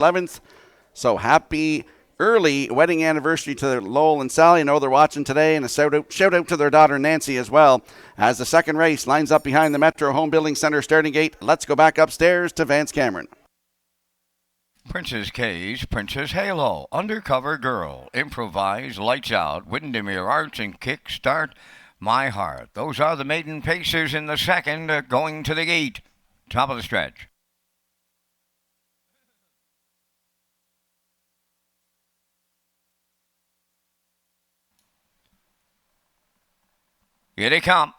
11th. So happy early wedding anniversary to Lowell and Sally. I know they're watching today, and a shout out to their daughter Nancy as well. As the second race lines up behind the Metro Home Building Center starting gate, let's go back upstairs to Vance Cameron. Princess K's Princess Halo, Undercover Girl, Improvise, Lights Out, Windermere Arts, and Kickstart My Heart. Those are the maiden paces in the second, going to the gate. Top of the stretch. Here they come.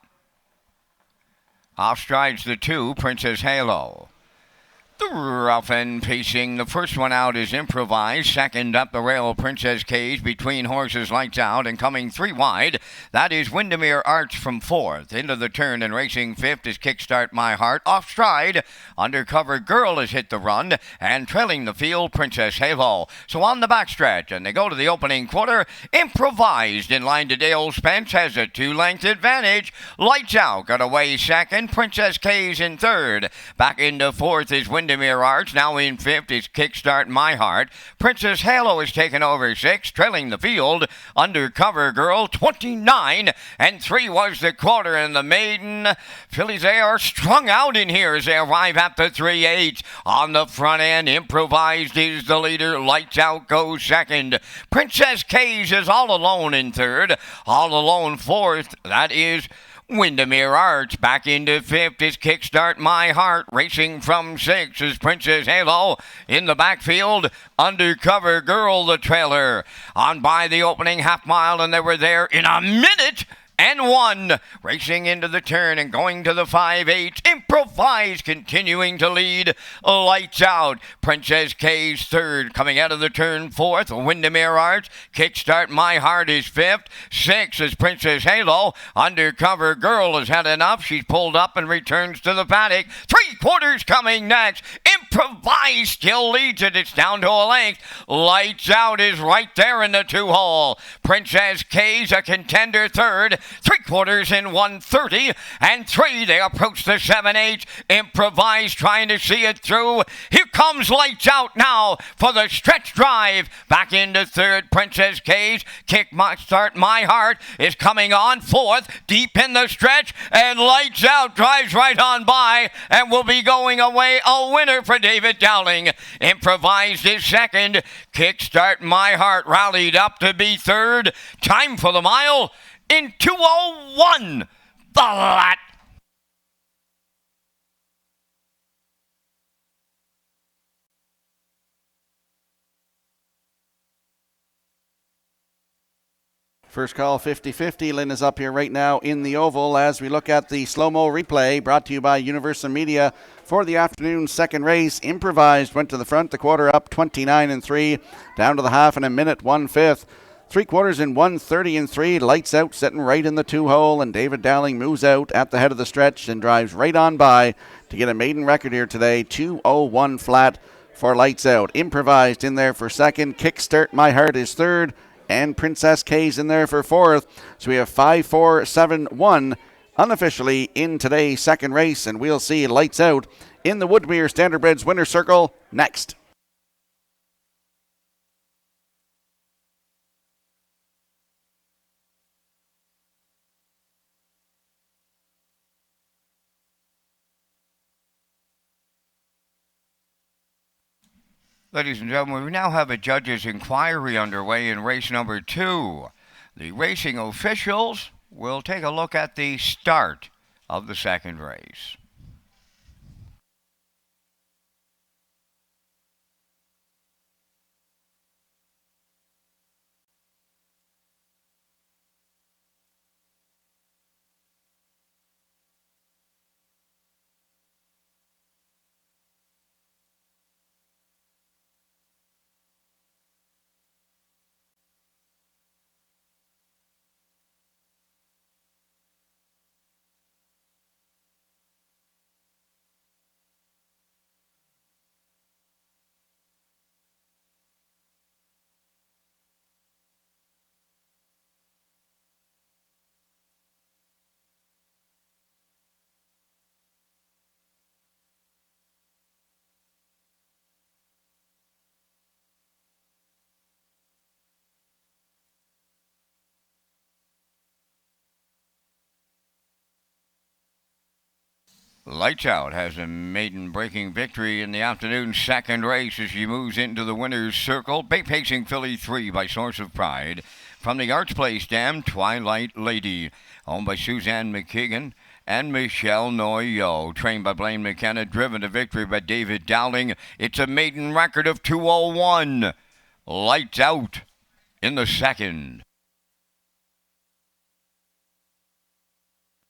Off strides the 2, Princess Halo. The rough end pacing. The first one out is Improvise. Second up the rail, Princess Cage. Between horses, Lights Out. And coming 3 wide, that is Windermere Arts from 4th. Into the turn and racing 5th is Kickstart My Heart. Off stride, Undercover Girl has hit the run. And trailing the field, Princess Halo. So on the backstretch, and they go to the opening quarter. Improvised in line to Dale Spence has a 2-length advantage. Lights Out got away second. Princess Cage in third. Back into 4th is Windermere Arts. Now in 5th is Kickstart My Heart. Princess Halo has taken over 6th, trailing the field. Undercover Girl, 29 and 3 was the quarter, and the maiden fillies, they are strung out in here as they arrive at the 3/8. On the front end, Improvised is the leader. Lights Out goes second. Princess Cage is all alone in third. All alone 4th. That is Windermere Arts. Back into 5th is Kickstart My Heart. Racing from 6th is Princess Halo. In the backfield, Undercover Girl, the trailer. On by the opening half mile, and they were there in a minute and 1. Racing into the turn and going to the 5/8. Improvise continuing to lead. Lights Out. Princess K's third. Coming out of the turn 4th. Windermere Arts. Kickstart My Heart is 5th. 6th is Princess Halo. Undercover Girl has had enough. She's pulled up and returns to the paddock. 3/4 coming next. Improvise still leads it. It's down to a length. Lights Out is right there in the 2-hole. Princess K's a contender third. 3/4 in 1:30 and 3. They approach the 7/8. Improvise trying to see it through. Here comes Lights Out now for the stretch drive. Back into third, Princess K's. Kickstart My Heart is coming on 4th, deep in the stretch, and Lights Out drives right on by and will be going away a winner for David Dowling. Improvised is second. Kickstart My Heart rallied up to be third. Time for the mile in 2:01 flat. First call 50-50. Lynn is up here right now in the oval as we look at the slow-mo replay brought to you by Universal Media for the afternoon second race. Improvised went to the front, the quarter up 29 and 3, down to the half in a minute 1/5. 3/4 in 1:30 and 3. Lights Out sitting right in the 2-hole, and David Dowling moves out at the head of the stretch and drives right on by to get a maiden record here today. 2:01 flat for Lights Out. Improvised in there for second. Kickstart My Heart is third, and Princess K's in there for 4th. So we have 5, 4, 7, 1 unofficially in today's second race, and we'll see Lights Out in the Woodmere Standardbreds winner circle next. Ladies and gentlemen, we now have a judge's inquiry underway in race number 2. The racing officials will take a look at the start of the second race. Lights Out has a maiden-breaking victory in the afternoon's second race as she moves into the winner's circle. Pacing filly 3 by Source of Pride. From the Arch Place Dam, Twilight Lady, owned by Suzanne McKeegan and Michelle Noyo. Trained by Blaine McKenna, driven to victory by David Dowling. It's a maiden record of 2:01. Lights Out in the second.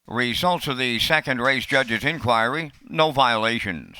Results of the second race judges' inquiry, no violations.